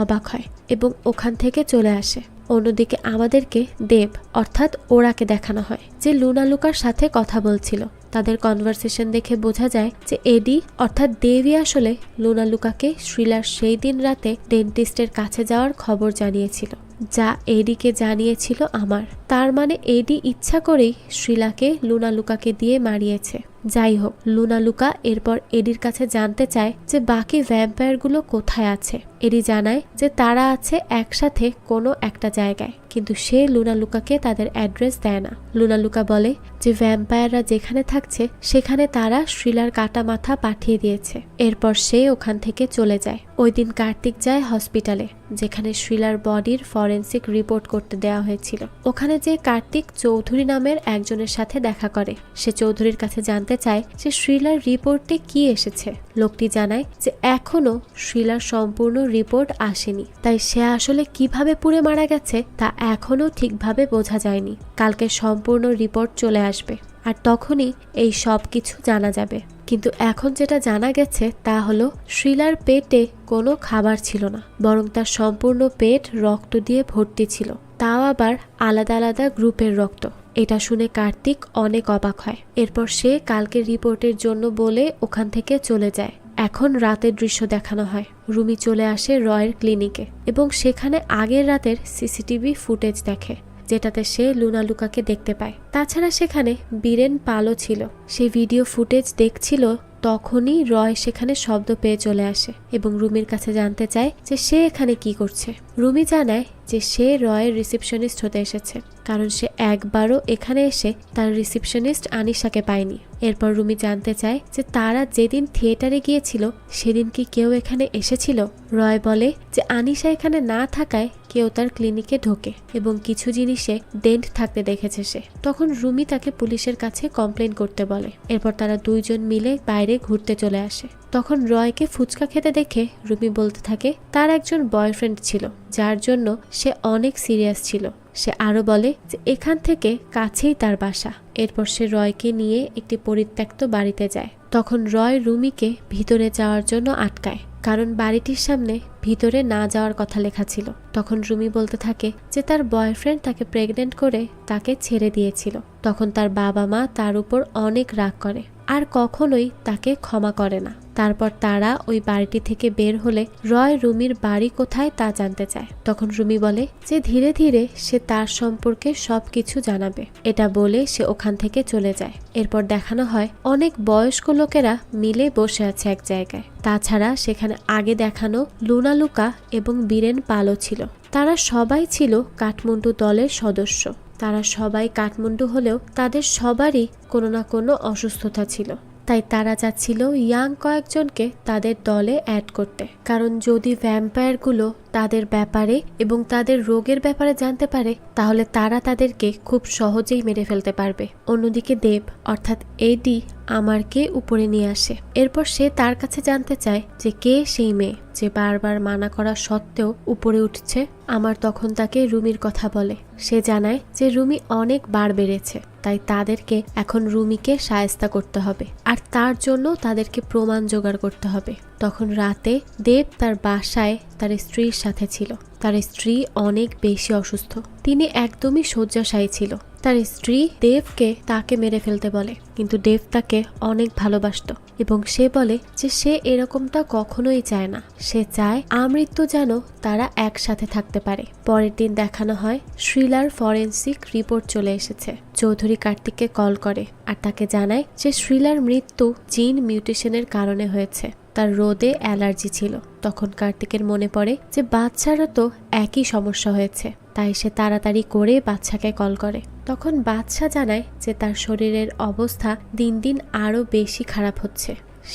অবাক হয় এবং ওখান থেকে চলে আসে। অন্যদিকে আমাদেরকে দেব অর্থাৎ ওরাকে দেখানো হয়, যে লুনা লুকার সাথে কথা বলছিল। তাদের কনভারসেশন দেখে বোঝা যায় যে এডি অর্থাৎ দেবী আসলে লুনা লুকাকে শ্রীলার সেই দিন রাতে ডেন্টিস্টের কাছে যাওয়ার খবর জানিয়েছিল, যা এডিকে জানিয়েছিল আমার। তার মানে এডি ইচ্ছা করেই শ্রীলাকে লুনা লুকাকে দিয়ে মারিয়েছে। যাই হোক, লুনা লুকা এরপর এডির কাছে জানতে চায় যে বাকি ভ্যাম্পায়ারগুলো কোথায় আছে। এডি জানায় যে তারা আছে একসাথে কোনো একটা জায়গায়, কিন্তু সে লুনা লুকাকে তাদের অ্যাড্রেস দেয় না। লুনা লুকা বলে যে ভ্যাম্পায়াররা যেখানে থাকছে সেখানে তারা শ্রীলার কাটা মাথা পাঠিয়ে দিয়েছে। এরপর সে ওখান থেকে চলে যায়। ওই দিন কার্তিক যায় হসপিটালে, যেখানে শ্রীলার বডির ফরেন্সিক রিপোর্ট করতে দেওয়া হয়েছিল। ওখানে যে কার্তিক চৌধুরী নামের একজনের সাথে দেখা করে। সে চৌধুরীর কাছে জানতে চায় যে শ্রীলার রিপোর্টে কি এসেছে। লোকটি জানায় যে এখনো শ্রীলার সম্পূর্ণ রিপোর্ট আসেনি, তাই সে আসলে কিভাবে পুড়ে মারা গেছে তা এখনো ঠিকভাবে বোঝা যায়নি। কালকে সম্পূর্ণ রিপোর্ট চলে আসবে, আর তখনই এই সব কিছু জানা যাবে। কিন্তু এখন যেটা জানা গেছে তা হলো শ্রীলার পেটে কোনো খাবার ছিল না, বরং তার সম্পূর্ণ পেট রক্ত দিয়ে ভর্তি ছিল, তাও আবার আলাদা আলাদা গ্রুপের রক্ত। এটা শুনে কার্তিক অনেক অবাক হয়। এরপর সে কালকে রিপোর্টের জন্য বলে ওখান থেকে চলে যায়। এখন রাতের দৃশ্য দেখানো হয়। রুমি চলে আসে রয়ের ক্লিনিকে এবং সেখানে আগের রাতের সিসিটিভি ফুটেজ দেখে, যেটাতে সে লুনা লুকাকে দেখতে পায়। তাছাড়া সেখানে বীরেন পালও ছিল। সে ভিডিও ফুটেজ দেখছিল, তখনই রয় সেখানে শব্দ পেয়ে চলে আসে এবং রুমির কাছে জানতে চায় যে সে এখানে কি করছে। রুমি জানায় যে সে রয়ের রিসেপশনিস্ট হতে এসেছে, কারণ সে একবারও এখানে এসে তার রিসেপশনিস্ট আনিশাকে পায়নি। এরপর রুমি জানতে চায় যে তারা যেদিন থিয়েটারে গিয়েছিল সেদিন কি কেউ এখানে এসেছিল। রয় বলে যে আনিশা এখানে না থাকায় কেউ তার ক্লিনিকে ঢোকে এবং কিছু জিনিসে ডেন্ট থাকতে দেখেছে সে। তখন রুমি তাকে পুলিশের কাছে কমপ্লেন করতে বলে। এরপর তারা দুইজন মিলে বাইরে ঘুরতে চলে আসে। তখন রয়কে ফুচকা খেতে দেখে রুমি বলতে থাকে তার একজন বয়ফ্রেন্ড ছিল, যার জন্য সে অনেক সিরিয়াস ছিল। সে আরো বলে যে এখান থেকে কাছেই তার বাসা। এরপর সে রয়কে নিয়ে একটি পরিত্যক্ত বাড়িতে যায়। তখন রয় রুমিকে ভিতরে যাওয়ার জন্য আটকায়, কারণ বাড়িটির সামনে ভিতরে না যাওয়ার কথা লেখা ছিল। তখন রুমি বলতে থাকে যে তার বয়ফ্রেন্ড তাকে প্রেগনেন্ট করে তাকে ছেড়ে দিয়েছিল। তখন তার বাবা মা তার উপর অনেক রাগ করে আর কখনোই তাকে ক্ষমা করে না। তারপর তারা ওই বাড়িটি থেকে বের হলে রয় রুমির বাড়ি কোথায় তা জানতে চায়। তখন রুমি বলে যে ধীরে ধীরে সে তার সম্পর্কে সবকিছু জানাবে। এটা বলে সে ওখান থেকে চলে যায়। এরপর দেখানো হয় অনেক বয়স্ক লোকেরা মিলে বসে আছে এক জায়গায়। তাছাড়া সেখানে আগে দেখানো লুনা লুকা এবং বীরেন পালও ছিল। তারা সবাই ছিল কাঠমান্ডু দলের সদস্য। তারা সবাই কাঠমান্ডু হলেও তাদের সবারই কোনো না কোনো অসুস্থতা ছিল, তাই তারা চাচ্ছিল ইয়াং কয়েকজনকে তাদের দলে অ্যাড করতে। কারণ যদি ভ্যাম্পায়ারগুলো তাদের ব্যাপারে এবং তাদের রোগের ব্যাপারে জানতে পারে, তাহলে তারা তাদেরকে খুব সহজেই মেরে ফেলতে পারবে। অন্যদিকে দেব অর্থাৎ এডি আমারকে উপরে নিয়ে আসে। এরপর সে তার কাছে জানতে চায় যে কে সেই মেয়ে যে বারবার মানা করা সত্ত্বেও উপরে উঠছে। আমার তখন তাকে রুমির কথা বলে। সে জানায় যে রুমি অনেক বার বেড়েছে, তাই তাদেরকে এখন রুমিকে শায়েস্তা করতে হবে, আর তার জন্য তাদেরকে প্রমাণ জোগাড় করতে হবে। তখন রাতে দেব তার বাসায় তার স্ত্রীর সাথে ছিল। তার স্ত্রী অনেক বেশি অসুস্থ, তিনি একদমই শয্যাশায়ী ছিল। তার স্ত্রী দেবকে তাকে মেরে ফেলতে বলে, কিন্তু দেব তাকে অনেক ভালোবাসত এবং সে বলে যে সে এরকমটা কখনোই চায় না। সে চায় আমৃত্যু যেন তারা একসাথে থাকতে পারে। পরের দিন দেখানো হয় শ্রীলার ফরেন্সিক রিপোর্ট চলে এসেছে। চৌধুরী কার্তিককে কল করে আর তাকে জানায় যে শ্রীলার মৃত্যু জিন মিউটেশনের কারণে হয়েছে। তার রোদে অ্যালার্জি ছিল। তখন কার্তিকের মনে পড়ে যে বাচ্চারও তো একই সমস্যা হয়েছে, তাই সে তাড়াতাড়ি করে বাচ্চাকে কল করে। তখন বাচ্চা জানায় যে তার শরীরের অবস্থা দিন দিন আরো বেশি খারাপ হচ্ছে।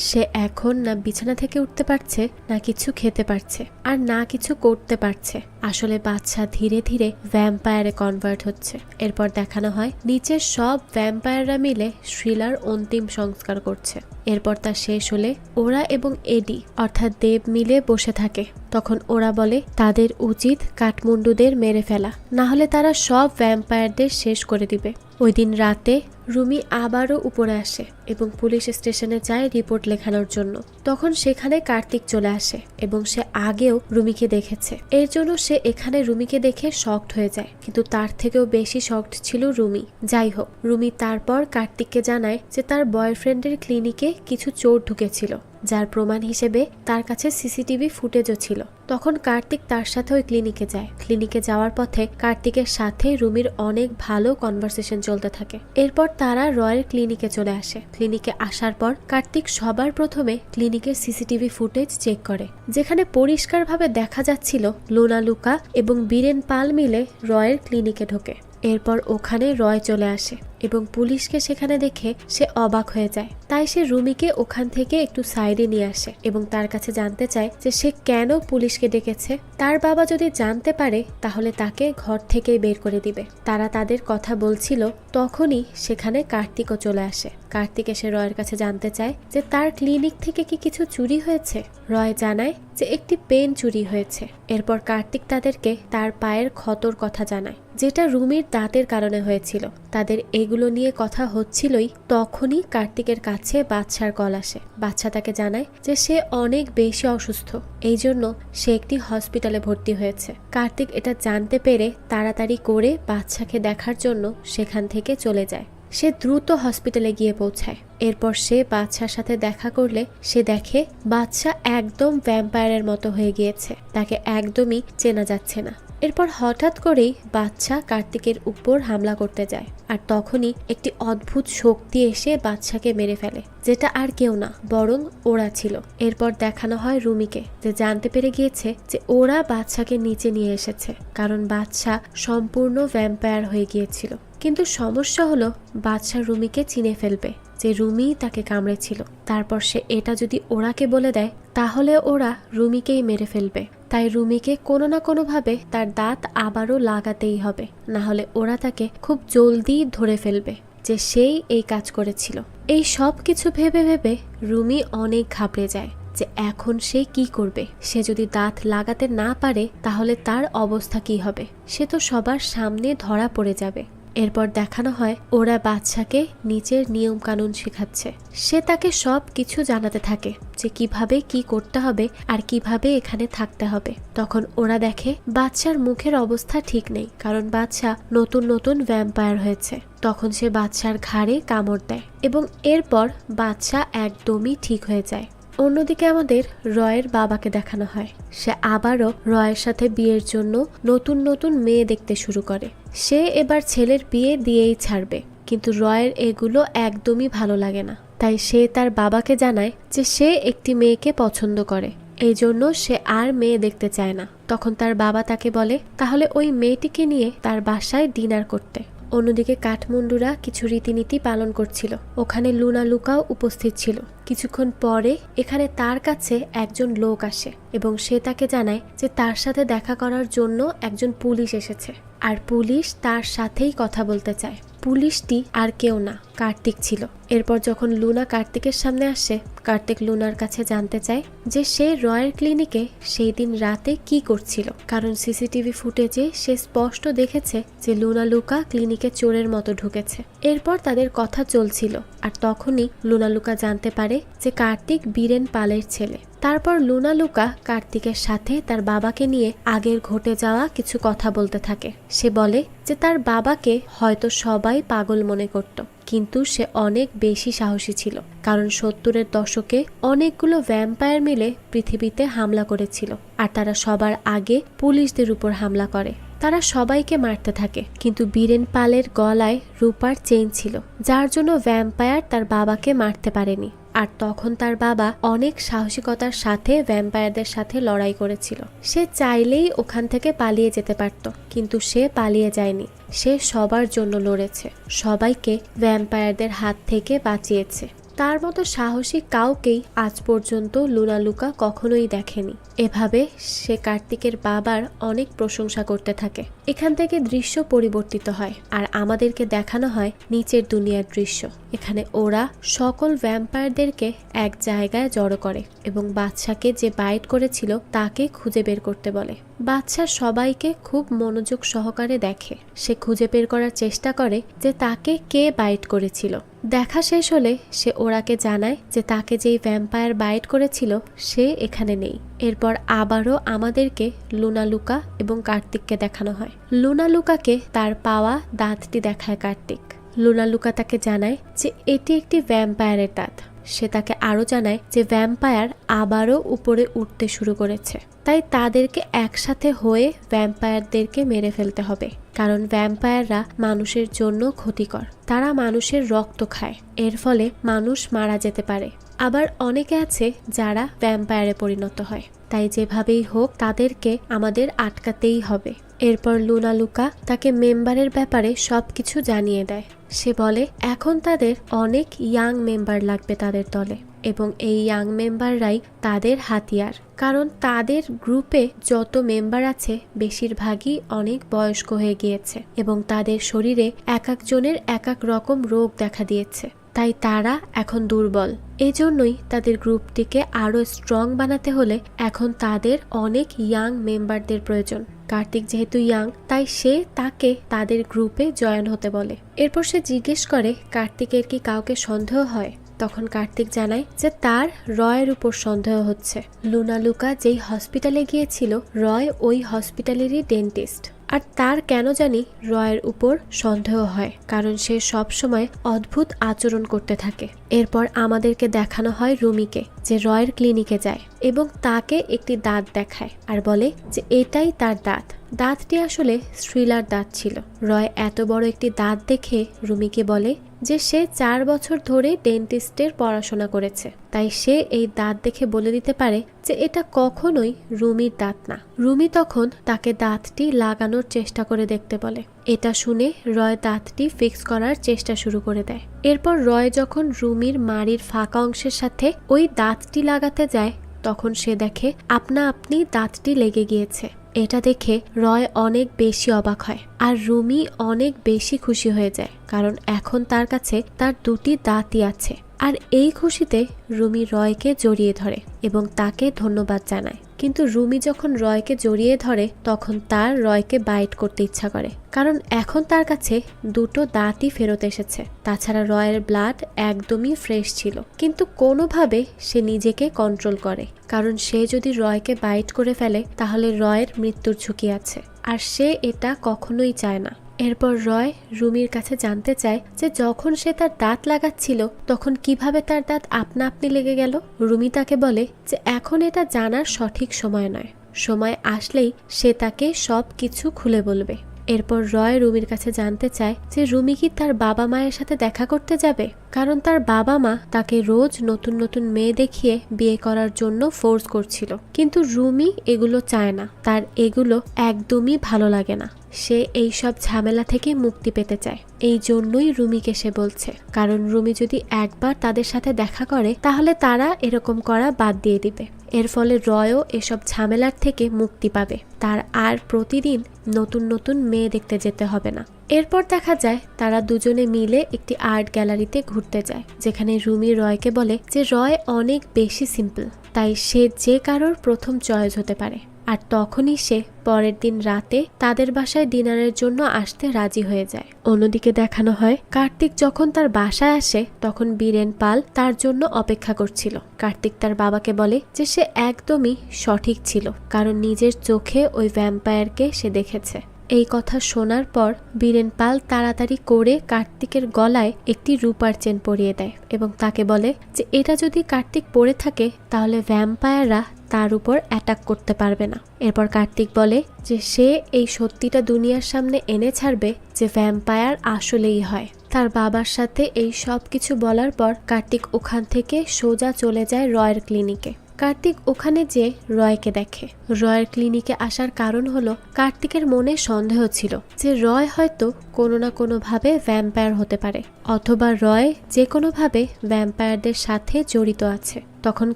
সে এখন না বিছানা থেকে উঠতে পারছে, না কিছু খেতে পারছে, আর না কিছু করতে পারছে। আসলে বাচ্চা ধীরে ধীরে ভ্যাম্পায়ারে কনভার্ট হচ্ছে। এরপর দেখানো হয় নিচের সব ভ্যাম্পায়াররা মিলে শ্রীলার অন্তিম সংস্কার করছে। এরপর তা শেষ হলে ওরা এবং এডি অর্থাৎ দেব মিলে বসে থাকে। তখন ওরা বলে তাদের উচিত কাঠমুন্ডুদের মেরে ফেলা, না হলে তারা সব ভ্যাম্পায়ারদের শেষ করে দিবে। ওই দিন রাতে রুমি আবারও উপরে আসে এবং পুলিশ স্টেশনে যায় রিপোর্ট লেখানোর জন্য। তখন সেখানে কার্তিক চলে আসে এবং সে আগেও রুমিকে দেখেছে। এর জন্য সে এখানে রুমিকে দেখে শকড হয়ে যায়, কিন্তু তার থেকেও বেশি শকড ছিল রুমি। যাই হোক, রুমি তারপর কার্তিককে জানায় যে তার বয়ফ্রেন্ডের ক্লিনিকে কিছু চোর ঢুকেছিল, যার প্রমাণ হিসেবে তার কাছে সিসিটিভি ফুটেজও ছিল। তখন কার্তিক তার সাথে ওই ক্লিনিকে যায়। ক্লিনিকে যাওয়ার পথে কার্তিকের সাথে রুমির অনেক ভালো কনভারসেশন চলতে থাকে। এরপর তারা রয়ের ক্লিনিকে চলে আসে। ক্লিনিকে আসার পর কার্তিক সবার প্রথমে ক্লিনিকের সিসিটিভি ফুটেজ চেক করে, যেখানে পরিষ্কারভাবে দেখা যাচ্ছিল লুনা লুকা এবং বীরেন পাল মিলে রয়ের ক্লিনিকে ঢোকে। এরপর ওখানে রয় চলে আসে এবং পুলিশকে সেখানে দেখে সে অবাক হয়ে যায়। তাই সে রুমিকে ওখান থেকে একটু সাইডে নিয়ে আসে এবং তার কাছে জানতে চায় যে সে কেন পুলিশকে ডেকেছে। তার বাবা যদি জানতে পারে তাহলে তাকে ঘর থেকেই বের করে দিবে। তারা তাদের কথা বলছিল, তখনই সেখানে কার্তিকও চলে আসে। কার্তিক এসে রয়ের কাছে জানতে চায় যে তার ক্লিনিক থেকে কি কিছু চুরি হয়েছে। রয় জানায় যে একটি পেন চুরি হয়েছে। এরপর কার্তিক তাদেরকে তার পায়ের ক্ষতর কথা জানায়, যেটা রুমির দাঁতের কারণে হয়েছিল। তাদের এগুলো নিয়ে কথা হচ্ছিলই তখনই কার্তিকের কাছে বাচ্চার কল আসে। বাচ্চা তাকে জানায় যে সে অনেক বেশি অসুস্থ, এই জন্য সে একটি হসপিটালে ভর্তি হয়েছে। কার্তিক এটা জানতে পেরে তাড়াতাড়ি করে বাচ্চাকে দেখার জন্য সেখান থেকে চলে যায়। সে দ্রুত হসপিটালে গিয়ে পৌঁছায়। এরপর সে বাচ্চার সাথে দেখা করলে সে দেখে বাচ্চা একদম ভ্যাম্পায়ারের মতো হয়ে গিয়েছে, তাকে একদমই চেনা যাচ্ছে না। এরপর হঠাৎ করেই বাচ্চা কার্তিকের উপর হামলা করতে যায়, আর তখনই একটি অদ্ভুত শক্তি এসে বাচ্চাকে মেরে ফেলে, যেটা আর কেউ না বরং ওরা ছিল। এরপর দেখানো হয় রুমিকে, যে জানতে পেরে গিয়েছে যে ওরা বাচ্চাকে নিচে নিয়ে এসেছে, কারণ বাচ্চা সম্পূর্ণ ভ্যাম্পায়ার হয়ে গিয়েছিল। কিন্তু সমস্যা হলো বাচ্চা রুমিকে চিনে ফেলবে যে রুমি তাকে কামড়েছিল। তারপর সে এটা যদি ওরাকে বলে দেয় তাহলে ওরা রুমিকেই মেরে ফেলবে। তাই রুমিকে কোনো না কোনোভাবে তার দাঁত আবারও লাগাতেই হবে, না হলে ওরা তাকে খুব জলদি ধরে ফেলবে যে সেই এই কাজ করেছিল। এই সব কিছু ভেবে ভেবে রুমি অনেক ঘাবড়ে যায় যে এখন সে কি করবে। সে যদি দাঁত লাগাতে না পারে তাহলে তার অবস্থা কি হবে, সে তো সবার সামনে ধরা পড়ে যাবে। এরপর দেখানো হয় ওরা বাচ্চাকে নিচের নিয়ম কানুন শেখাচ্ছে। সে তাকে সব কিছু জানাতে থাকে যে কিভাবে কি করতে হবে আর কিভাবে এখানে থাকতে হবে। তখন ওরা দেখে বাচ্চার মুখের অবস্থা ঠিক নেই, কারণ বাচ্চা নতুন নতুন ভ্যাম্পায়ার হয়েছে। তখন সে বাচ্চার ঘাড়ে কামড় দেয় এবং এরপর বাচ্চা একদমই ঠিক হয়ে যায়। অন্যদিকে আমাদের রয়ের বাবাকে দেখানো হয়, সে আবারও রয়ের সাথে বিয়ের জন্য নতুন নতুন মেয়ে দেখতে শুরু করে। সে এবার ছেলের বিয়ে দিয়েই ছাড়বে, কিন্তু রয়ের এগুলো একদমই ভালো লাগে না। তাই সে তার বাবাকে জানায় যে সে একটি মেয়েকে পছন্দ করে, এই জন্য সে আর মেয়ে দেখতে চায় না। তখন তার বাবা তাকে বলে তাহলে ওই মেয়েটিকে নিয়ে তার বাসায় ডিনার করতে। অন্যদিকে কাঠমুন্ডুরা কিছু রীতিনীতি পালন করছিল। ওখানে লুনা লুকাও উপস্থিত ছিল। কিছুক্ষণ পরে এখানে তার কাছে একজন লোক আসে এবং সে তাকে জানায় যে তার সাথে দেখা করার জন্য একজন পুলিশ এসেছে, আর পুলিশ তার সাথেই কথা বলতে চায়। পুলিশটি আর কেউ না, কার্তিক ছিল। এরপর যখন লুনা কার্তিকের সামনে আসে, কার্তিক লুনার কাছে জানতে চায় যে সে রয়ের ক্লিনিকে সেই দিন রাতে কি করছিল, কারণ সিসিটিভি ফুটেজে সে স্পষ্ট দেখেছে যে লুনা লুকা ক্লিনিকে চোরের মতো ঢুকেছে। এরপর তাদের কথা চলছিল, আর তখনই লুনা লুকা জানতে পারে যে কার্তিক বীরেন পালের ছেলে। তারপর লুনা লুকা কার্তিকের সাথে তার বাবাকে নিয়ে আগের ঘটে যাওয়া কিছু কথা বলতে থাকে। সে বলে যে তার বাবাকে হয়তো সবাই পাগল মনে করত, কিন্তু সে অনেক বেশি সাহসী ছিল, কারণ 70-এর দশকে অনেকগুলো ভ্যাম্পায়ার মিলে পৃথিবীতে হামলা করেছিল, আর তারা সবার আগে পুলিশদের উপর হামলা করে। তারা সবাইকে মারতে থাকে, কিন্তু বীরেন পালের গলায় রূপার চেইন ছিল, যার জন্য ভ্যাম্পায়ার তার বাবাকে মারতে পারেনি। আর তখন তার বাবা অনেক সাহসিকতার সাথে ভ্যাম্পায়ারদের সাথে লড়াই করেছিল। সে চাইলেই ওখান থেকে পালিয়ে যেতে পারত, কিন্তু সে পালিয়ে যায়নি। সে সবার জন্য লড়েছে, সবাইকে ভ্যাম্পায়ারদের হাত থেকে বাঁচিয়েছে। তার মতো সাহসী কাউকেই আজ পর্যন্ত লুনা লুকা কখনোই দেখেনি। এভাবে সে কার্তিকের বাবার অনেক প্রশংসা করতে থাকে। এখান থেকে দৃশ্য পরিবর্তিত হয়, আর আমাদেরকে দেখানো হয় নিচের দুনিয়ার দৃশ্য। এখানে ওরা সকল ভ্যাম্পায়ারদেরকে এক জায়গায় জড়ো করে এবং বাদশাকে যে বাইট করেছিল তাকে খুঁজে বের করতে বলে। বাদশা সবাইকে খুব মনোযোগ সহকারে দেখে। সে খুঁজে বের করার চেষ্টা করে যে তাকে কে বাইট করেছিল। দেখা শেষ হলে সে ওরাকে জানায় যে তাকে যেই ভ্যাম্পায়ার বাইট করেছিল সে এখানে নেই। এরপর আবারও আমাদেরকে লুনা লুকা এবং কার্তিককে দেখানো হয়। লুনা লুকাকে তার পাওয়া দাঁতটি দেখায় কার্তিক। লুনা লুকা তাকে জানায় যে এটি একটি ভ্যাম্পায়ারের দাঁত। সে তাকে আরো জানায় যে ভ্যাম্পায়ার আবারও উপরে উঠতে শুরু করেছে, তাই তাদেরকে একসাথে হয়ে ভ্যাম্পায়ারদেরকে মেরে ফেলতে হবে, কারণ ভ্যাম্পায়াররা মানুষের জন্য ক্ষতিকর। তারা মানুষের রক্ত খায়, এর ফলে মানুষ মারা যেতে পারে। আবার অনেকে আছে যারা ভ্যাম্পায়ারে পরিণত হয়, তাই যেভাবেই হোক তাদেরকে আমাদের আটকাতেই হবে। এরপর লুনা লুকা তাকে মেম্বারের ব্যাপারে সবকিছু জানিয়ে দেয়। সে বলে এখন তাদের অনেক ইয়াং মেম্বার লাগবে তাদের দলে, এবং এই ইয়াং মেম্বাররাই তাদের হাতিয়ার, কারণ তাদের গ্রুপে যত মেম্বার আছে বেশিরভাগই অনেক বয়স্ক হয়ে গিয়েছে এবং তাদের শরীরে এক একজনের এক এক রকম রোগ দেখা দিয়েছে, তাই তারা এখন দুর্বল। এজন্যই তাদের গ্রুপটিকে আরো স্ট্রং বানাতে হলে এখন তাদের অনেক ইয়াং মেম্বারদের প্রয়োজন। কার্তিক যেহেতু ইয়াং, তাই সে তাকে তাদের গ্রুপে জয়েন হতে বলে। এরপর সে জিজ্ঞেস করে কার্তিকের কি কাউকে সন্দেহ হয়। তখন কার্তিক জানায় যে তার রয়ের উপর সন্দেহ হচ্ছে। লুনা লুকা যেই হসপিটালে গিয়েছিল রয় ওই হসপিটালেরই ডেন্টিস্ট, আর তার কেন জানি রয়ের উপর সন্দেহ হয়, কারণ সে সব সময় অদ্ভুত আচরণ করতে থাকে। এরপর আমাদেরকে দেখানো হয় রুমিকে, যে রয়ের ক্লিনিকে যায় এবং তাকে একটি দাঁত দেখায় আর বলে যে এটাই তার দাঁত। দাঁতটি আসলে শ্রীলার দাঁত ছিল। রয় এত বড় একটি দাঁত দেখে রুমিকে বলে যে সে 4 বছর ধরে ডেন্টিস্টের পড়াশোনা করেছে, তাই সে এই দাঁত দেখে বলে দিতে পারে যে এটা কখনোই রুমির দাঁত না। রুমি তখন তাকে দাঁতটি লাগানোর চেষ্টা করে দেখতে বলে। এটা শুনে রয় দাঁতটি ফিক্স করার চেষ্টা শুরু করে দেয়। এরপর রয় যখন রুমির মাড়ির ফাঁকা অংশের সাথে ওই দাঁতটি লাগাতে যায়, তখন সে দেখে আপনা আপনি দাঁতটি লেগে গিয়েছে। এটা দেখে রয় অনেক বেশি অবাক হয়, আর রুমি অনেক বেশি খুশি হয়ে যায়, কারণ এখন তার কাছে তার দুটি দাঁতই আছে। আর এই খুশিতে রুমি রয়কে জড়িয়ে ধরে এবং তাকে ধন্যবাদ জানায়। কিন্তু রুমি যখন রয়কে জড়িয়ে ধরে তখন তার রয়কে বাইট করতে ইচ্ছা করে, কারণ এখন তার কাছে দুটো দাঁতই ফেরত এসেছে। তাছাড়া রয়ের ব্লাড একদমই ফ্রেশ ছিল, কিন্তু কোনোভাবে সে নিজেকে কন্ট্রোল করে, কারণ সে যদি রয়কে বাইট করে ফেলে তাহলে রয়ের মৃত্যুর ঝুঁকি আছে, আর সে এটা কখনোই চায় না। এরপর রয় রুমির কাছে জানতে চায় যে যখন সে তার দাঁত লাগাচ্ছিল তখন কিভাবে তার দাঁত আপনা আপনি লেগে গেল। রুমি তাকে বলে যে এখন এটা জানার সঠিক সময় নয়, সময় আসলেই সে তাকে সব কিছু খুলে বলবে। এরপর রয় রুমির কাছে জানতে চায় যে রুমি কি তার বাবা মায়ের সাথে দেখা করতে যাবে, কারণ তার বাবা মা তাকে রোজ নতুন নতুন মেয়ে দেখিয়ে বিয়ে করার জন্য ফোর্স করছিল, কিন্তু রুমি এগুলো চায় না, তার এগুলো একদমই ভালো লাগে না। সে এই সব ঝামেলা থেকে মুক্তি পেতে চায়। এই জন্যই রুমিকে সে বলছে, কারণ রুমি যদি একবার তাদের সাথে দেখা করে তাহলে তারা এরকম করা বাদ দিয়ে দিবে। এর ফলে রয়ও এসব ঝামেলার থেকে মুক্তি পাবে, তার আর প্রতিদিন নতুন নতুন মেয়ে দেখতে যেতে হবে না। এরপর দেখা যায় তারা দুজনে মিলে একটি আর্ট গ্যালারিতে ঘুরতে যায়, যেখানে রুমি রয়কে বলে যে রয় অনেক বেশি সিম্পল, তাই সে যে কারোর প্রথম চয়েস হতে পারে। আর তখনই সে পরের দিন রাতে তাদের বাসায় ডিনারের জন্য আসতে রাজি হয়ে যায়। অন্যদিকে দেখানো হয় কার্তিক যখন তার বাসায় আসে তখন বীরেন পাল তার জন্য অপেক্ষা করছিল। কার্তিক তার বাবাকে বলে যে সে একদমই সঠিক ছিল, কারণ নিজের চোখে ওই ভ্যাম্পায়ারকে সে দেখেছে। এই কথা শোনার পর বীরেন পাল তাড়াতাড়ি করে কার্তিকের গলায় একটি রূপার চেন পরিয়ে দেয় এবং তাকে বলে যে এটা যদি কার্তিক পরে থাকে তাহলে ভ্যাম্পায়াররা তার উপর অ্যাটাক করতে পারবে না। এরপর কার্তিক বলে যে সে এই সত্যিটা দুনিয়ার সামনে এনে ছাড়বে যে ভ্যাম্পায়ার আসলেই হয়। তার বাবার সাথে এই সব কিছু বলার পর কার্তিক ওখান থেকে সোজা চলে যায় রয়ের ক্লিনিকে। কার্তিক ওখানে যে রয়কে দেখে। রয়ের ক্লিনিকে আসার কারণ হলো কার্তিকের মনে সন্দেহ ছিল যে রয় হয়তো কোনো না কোনোভাবে ভ্যাম্পায়ার হতে পারে, অথবা রয় যে কোনোভাবে ভ্যাম্পায়ারদের সাথে জড়িত আছে। তখন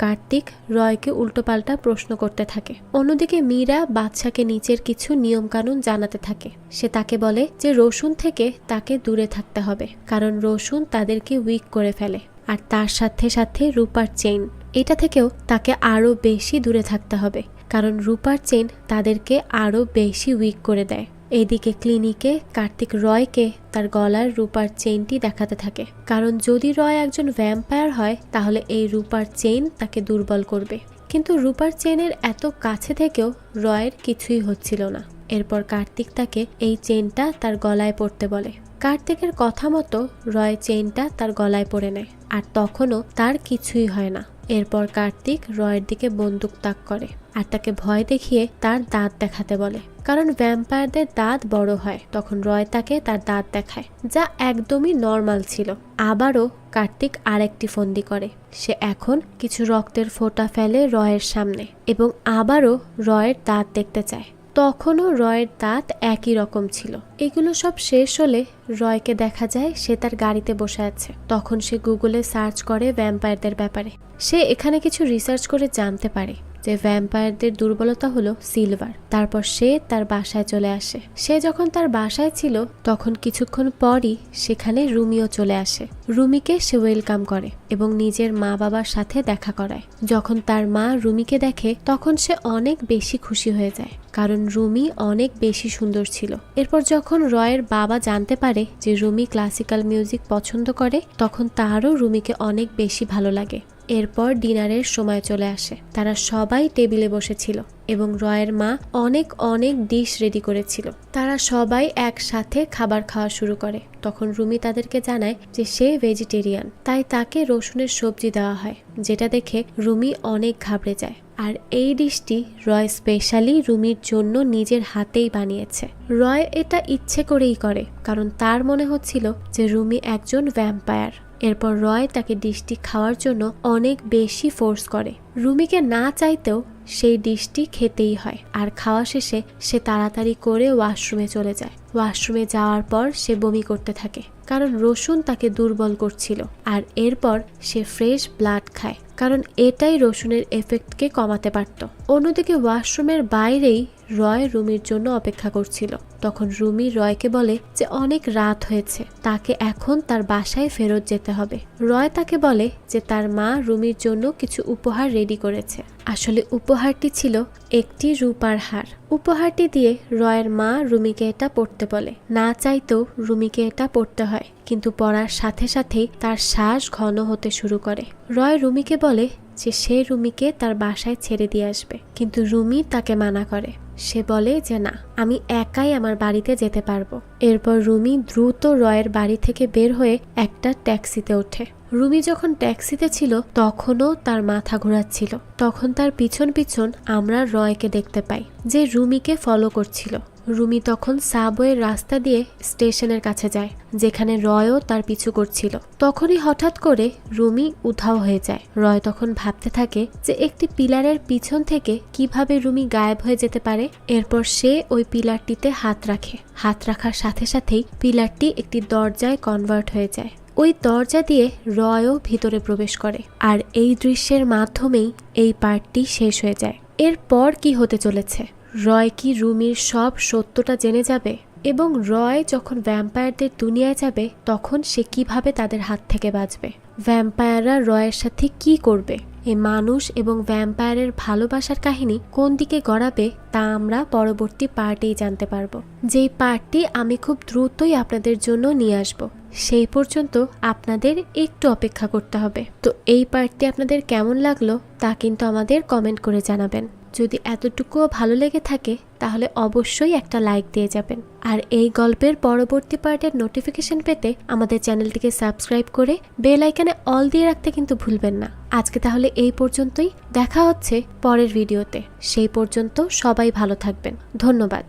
কার্তিক রয়কে উল্টোপাল্টা প্রশ্ন করতে থাকে। অন্যদিকে মীরা বাদশাকে নিচের কিছু নিয়মকানুন জানাতে থাকে। সে তাকে বলে যে রসুন থেকে তাকে দূরে থাকতে হবে, কারণ রসুন তাদেরকে উইক করে ফেলে। আর তার সাথে সাথে রূপার চেইন, এটা থেকেও তাকে আরো বেশি দূরে থাকতে হবে, কারণ রূপার চেইন তাদেরকে আরো বেশি উইক করে দেয়। এদিকে ক্লিনিকে কার্তিক রয়কে তার গলার রূপার চেইনটি দেখাতে থাকে, কারণ যদি রয় একজন ভ্যাম্পায়ার হয় তাহলে এই রূপার চেইন তাকে দুর্বল করবে। কিন্তু রূপার চেইনের এত কাছে থেকেও রয়ের কিছুই হচ্ছিল না। এরপর কার্তিক তাকে এই চেইনটা তার গলায় পরতে বলে। কার্তিকের কথা মতো রয় চেইনটা তার গলায় পরে নেয়, আর তখনও তার কিছুই হয় না। এরপর কার্তিক রয়ের দিকে বন্দুক তাক করে আর তাকে ভয় দেখিয়ে তার দাঁত দেখাতে বলে, কারণ ভ্যাম্পায়ারদের দাঁত বড় হয়। তখন রয় তাকে তার দাঁত দেখায়, যা একদমই নর্মাল ছিল। আবারও কার্তিক আরেকটি ফন্দি করে। সে এখন কিছু রক্তের ফোঁটা ফেলে রয়ের সামনে এবং আবারও রয়ের দাঁত দেখতে চায়। তখনও রয়ের দাঁত একই রকম ছিল। এগুলো সব শেষ হলে রয়কে দেখা যায় সে তার গাড়িতে বসে আছে। তখন সে গুগলে সার্চ করে ভ্যাম্পায়ারদের ব্যাপারে। সে এখানে কিছু রিসার্চ করে জানতে পারে যে ভ্যাম্পায়ারদের দুর্বলতা হলো সিলভার। তারপর সে তার বাসায় চলে আসে। সে যখন তার বাসায় ছিল তখন কিছুক্ষণ পরই সেখানে রুমিও চলে আসে। রুমিকে সে ওয়েলকাম করে এবং নিজের মা বাবার সাথে দেখা করায়। যখন তার মা রুমিকে দেখে তখন সে অনেক বেশি খুশি হয়ে যায়, কারণ রুমি অনেক বেশি সুন্দর ছিল। এরপর যখন রয়ের বাবা জানতে পারে যে রুমি ক্লাসিক্যাল মিউজিক পছন্দ করে তখন তারও রুমিকে অনেক বেশি ভালো লাগে। এরপর ডিনারের সময় চলে আসে। তারা সবাই টেবিলে বসেছিল এবং রয়ের মা অনেক অনেক ডিশ রেডি করেছিল। তারা সবাই একসাথে খাবার খাওয়া শুরু করে। তখন রুমি তাদেরকে জানায় যে সে ভেজিটেরিয়ান, তাই তাকে রসুনের সবজি দেওয়া হয়, যেটা দেখে রুমি অনেক ঘাবড়ে যায়। আর এই ডিশটি রয় স্পেশালি রুমির জন্য নিজের হাতেই বানিয়েছে। রয় এটা ইচ্ছে করেই করে, কারণ তার মনে হচ্ছিল যে রুমি একজন ভ্যাম্পায়ার। এরপর রয় তাকে ডিশটি খাওয়ার জন্য অনেক বেশি ফোর্স করে। রুমিকে না চাইতেও সেই ডিশটি খেতেই হয়। আর খাওয়া শেষে সে তাড়াতাড়ি করে ওয়াশরুমে চলে যায়। ওয়াশরুমে যাওয়ার পর সে বমি করতে থাকে, কারণ রসুন তাকে দুর্বল করছিল। আর এরপর সে ফ্রেশ ব্লাড খায়, কারণ এটাই রসুনের এফেক্টকে কমাতে পারত। অন্যদিকে ওয়াশরুমের বাইরেই রয় রুমির জন্য অপেক্ষা করছিল। তখন রুমি রয়কে বলে যে অনেক রাত হয়েছে, তাকে এখন তার বাসায় ফেরত যেতে হবে। রয় তাকে বলে যে তার মা রুমির জন্য কিছু উপহার রেডি করেছে। আসলে উপহারটি ছিল একটি রূপার হার। উপহারটি দিয়ে রয়ের মা রুমিকে এটা পড়তে বলে। না চাইতেও রুমিকে এটা পড়তে হয়, কিন্তু পড়ার সাথে সাথেই তার শ্বাস ঘন হতে শুরু করে। রয় রুমিকে বলে যে সে রুমিকে তার বাসায় ছেড়ে দিয়ে আসবে, কিন্তু রুমি তাকে মানা করে। সে বলে যে না, আমি একাই আমার বাড়িতে যেতে পারবো। এরপর রুমি দ্রুত রয়ের বাড়ি থেকে বের হয়ে একটা ট্যাক্সিতে ওঠে। রুমি যখন ট্যাক্সিতে ছিল তখনও তার মাথা ঘোরাচ্ছিল। তখন তার পিছন পিছন আমরা রয়কে দেখতে পাই, যে রুমিকে ফলো করছিল। রুমি তখন সাবওয়ের রাস্তা দিয়ে স্টেশনের কাছে যায়, যেখানে রয়ও তার পিছু করছিল। তখনই হঠাৎ করে রুমি উধাও হয়ে যায়। রয় তখন ভাবতে থাকে যে একটি পিলারের পিছন থেকে কিভাবে রুমি গায়েব হয়ে যেতে পারে। এরপর সে ওই পিলারটিতে হাত রাখে। হাত রাখার সাথে সাথেই পিলারটি একটি দরজায় কনভার্ট হয়ে যায়। ওই দরজা দিয়ে রয়ও ভিতরে প্রবেশ করে। আর এই দৃশ্যের মাধ্যমেই এই পার্টটি শেষ হয়ে যায়। এরপর কি হতে চলেছে? রয় কি রুমির সব সত্যটা জেনে যাবে? এবং রয় যখন ভ্যাম্পায়ারদের দুনিয়ায় যাবে তখন সে কিভাবে তাদের হাত থেকে বাঁচবে, ভ্যাম্পায়াররা রয়ের সাথে কি করবে, এই মানুষ এবং ভ্যাম্পায়ারের ভালোবাসার কাহিনী কোন দিকে গড়াবে তা আমরা পরবর্তী পার্টেই জানতে পারবো, যেই পার্টটি আমি খুব দ্রুতই আপনাদের জন্য নিয়ে আসব। সেই পর্যন্ত আপনাদের একটু অপেক্ষা করতে হবে। তো এই পার্টটি আপনাদের কেমন লাগলো তা কিন্তু আমাদের কমেন্ট করে জানাবেন। যদি এতটুকুও ভালো লেগে থাকে তাহলে অবশ্যই একটা লাইক দিয়ে যাবেন। আর এই গল্পের পরবর্তী পার্টের নোটিফিকেশন পেতে আমাদের চ্যানেলটিকে সাবস্ক্রাইব করে বেল আইকনে অল দিয়ে রাখতে কিন্তু ভুলবেন না। আজকে তাহলে এই পর্যন্তই, দেখা হচ্ছে পরের ভিডিওতে। সেই পর্যন্ত সবাই ভালো থাকবেন। ধন্যবাদ।